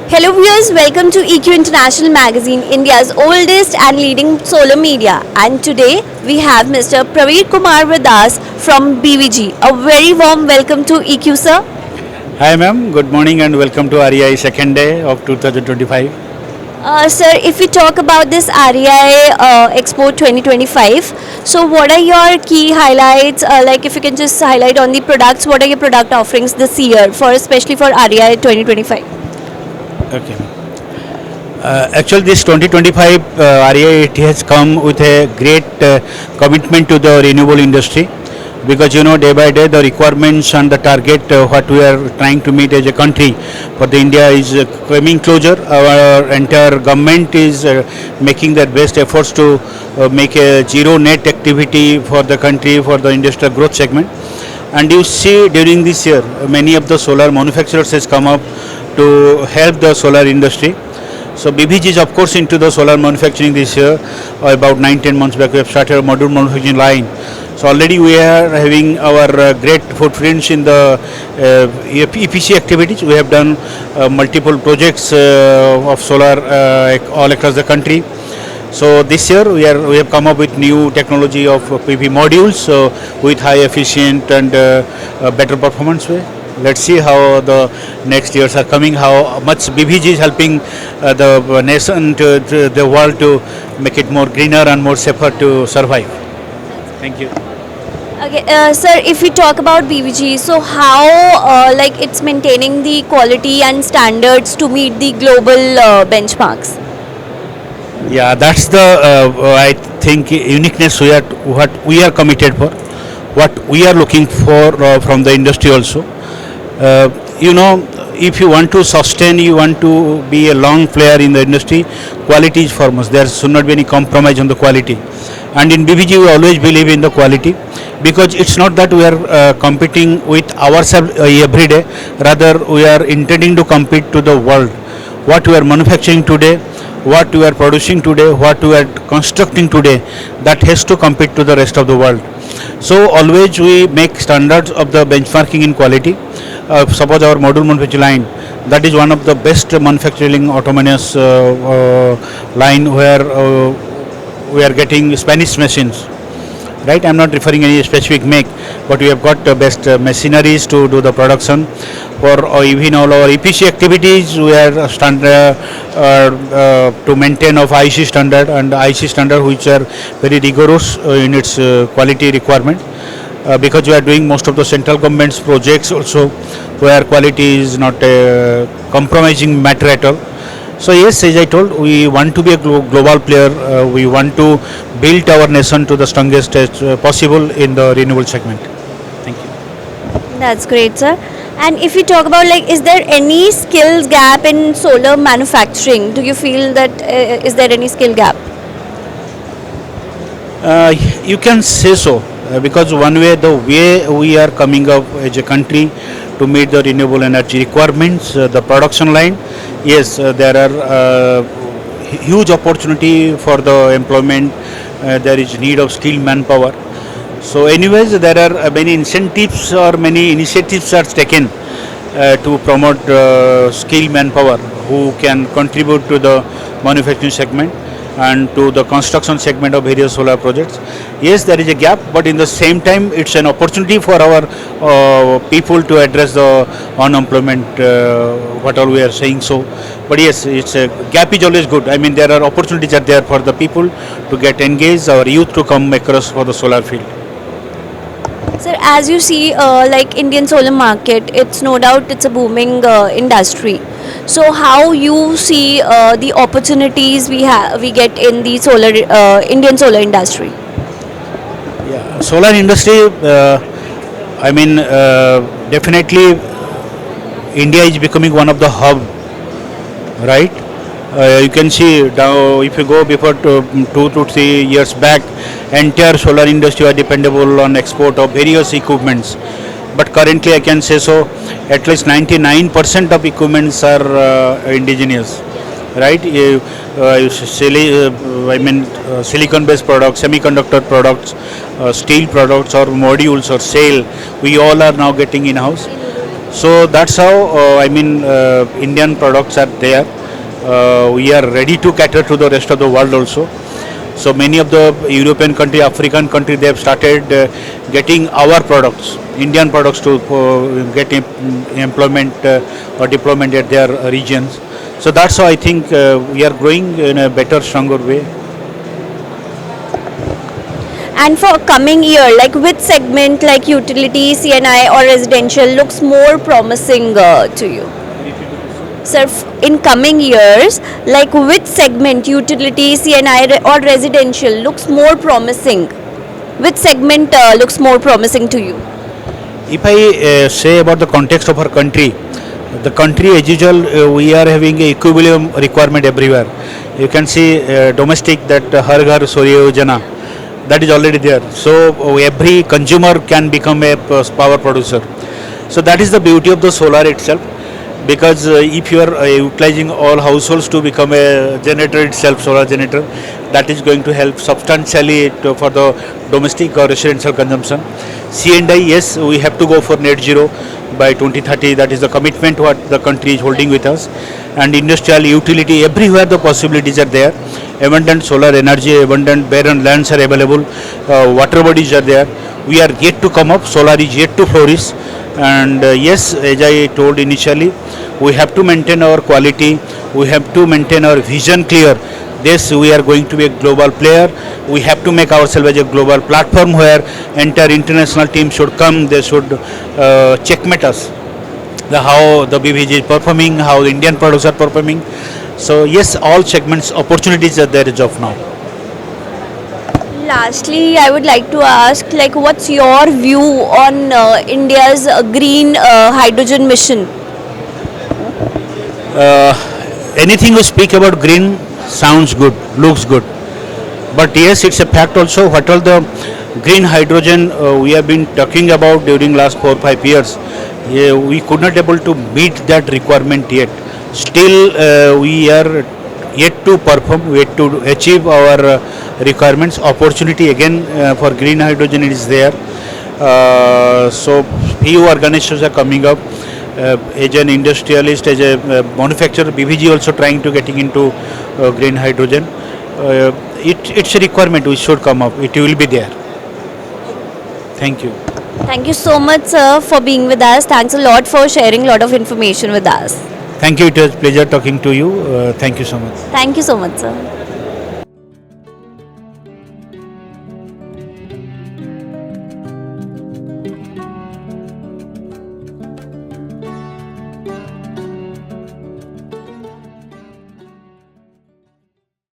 Hello viewers, welcome to EQ International Magazine, India's oldest and leading solar media. And today we have Mr. Prabir Kumar with us from BVG. A very warm welcome to EQ, sir. Hi ma'am, good morning and welcome to REI second day of 2025. Sir, if we talk about this REI Expo 2025, so what are your key highlights? Like if you can just highlight on the products, what are your product offerings this year for especially for REI 2025? Okay. Actually this 2025 REI it has come with a great commitment to the renewable industry, because day by day the requirements and the target what we are trying to meet as a country for the India is coming closer. Our entire government is making their best efforts to make a zero net activity for the country for the industrial growth segment. And you see during this year many of the solar manufacturers has come up to help the solar industry. So BVG is of course into the solar manufacturing this year. About 9-10 months back we have started a module manufacturing line. So already we are having our great footprints in the EPC activities. We have done multiple projects of solar all across the country. So this year we have come up with new technology of PV modules with high efficient and better performance way. Let's see how the next years are coming, how much BVG is helping the nation, to the world to make it more greener and more safer to survive. Thank you. Okay, sir, if we talk about BVG, so how like it's maintaining the quality and standards to meet the global benchmarks? Yeah, that's the I think uniqueness what we are committed for, what we are looking for from the industry also. If you want to sustain, you want to be a long player in the industry, quality is foremost. There should not be any compromise on the quality. And in BVG we always believe in the quality, because it's not that we are competing with ourselves every day, rather we are intending to compete to the world. What we are manufacturing today, what we are producing today, what we are constructing today, that has to compete to the rest of the world. So always we make standards of the benchmarking in quality. Suppose our module manufacturing line, that is one of the best manufacturing autonomous line where we are getting Spanish machines. Right, I am not referring any specific make, but we have got the best machineries to do the production. For even all our EPC activities, we are standard to maintain of IC standard, and IC standard which are very rigorous in its quality requirement. Because we are doing most of the central government's projects also, where quality is not a compromising matter at all. So yes, as I told, we want to be a global player. We want to build our nation to the strongest possible in the renewable segment. Thank you. That's great, sir. And if you talk about like, is there any skills gap in solar manufacturing? Do you feel that is there any skill gap? You can say so, because the way we are coming up as a country to meet the renewable energy requirements, the production line, yes, there are huge opportunity for the employment. There is need of skilled manpower. So anyways, there are many incentives or many initiatives are taken to promote skilled manpower who can contribute to the manufacturing segment and to the construction segment of various solar projects. Yes, there is a gap, but in the same time it's an opportunity for our people to address the unemployment, what all we are saying so. But yes, it's a gap is always good. I mean, there are opportunities are there for the people to get engaged, our youth to come across for the solar field. Sir, as you see, like Indian solar market, it's no doubt it's a booming industry. So how you see the opportunities we get in the solar Indian solar industry? Yeah, solar industry. I mean, definitely, India is becoming one of the hub, right? You can see now, if you go before 2 to 3 years back, entire solar industry was dependable on export of various equipments. But currently I can say so, at least 99% of equipments are indigenous, right? Silicon based products, semiconductor products, steel products or modules or cell, we all are now getting in house. So that's how Indian products are there. We are ready to cater to the rest of the world also. So many of the European country, African country, they have started getting our products, Indian products to get employment or deployment at their regions. So that's how I think we are growing in a better, stronger way. And for coming year, like which segment like utility, CNI or residential looks more promising to you? Sir, in coming years, like which segment, utility, CNI or residential looks more promising? Which segment looks more promising to you? If I say about the context of our country, the country as usual, we are having a equilibrium requirement everywhere. You can see domestic that Har Ghar Surya Yojana, that is already there. So every consumer can become a power producer. So that is the beauty of the solar itself, because if you are utilizing all households to become a generator itself, solar generator, that is going to help substantially for the domestic or residential consumption. C&I, yes, we have to go for net zero by 2030. That is the commitment what the country is holding with us. And industrial, utility, everywhere the possibilities are there. Abundant solar energy, abundant barren lands are available, water bodies are there. We are yet to come up, solar is yet to flourish. And yes, as I told initially, we have to maintain our quality, we have to maintain our vision clear. Yes, we are going to be a global player. We have to make ourselves as a global platform where entire international team should come, they should checkmate us. How the BVG is performing, how the Indian products are performing. So yes, all segments, opportunities are there as of now. Lastly, I would like to ask, like, what's your view on India's green hydrogen mission? Anything we speak about green sounds good, looks good. But yes, it's a fact also what all the green hydrogen we have been talking about during last 4 or 5 years. Yeah, we could not able to meet that requirement yet. Still, we are yet to perform, yet to achieve our requirements. Opportunity again for green hydrogen is there. So few organizations are coming up. As an industrialist, as a manufacturer, BVG also trying to getting into green hydrogen. It's a requirement. We should come up. It will be there. Thank you. Thank you so much, sir, for being with us. Thanks a lot for sharing a lot of information with us. Thank you. It was a pleasure talking to you. Thank you so much. Thank you so much, sir.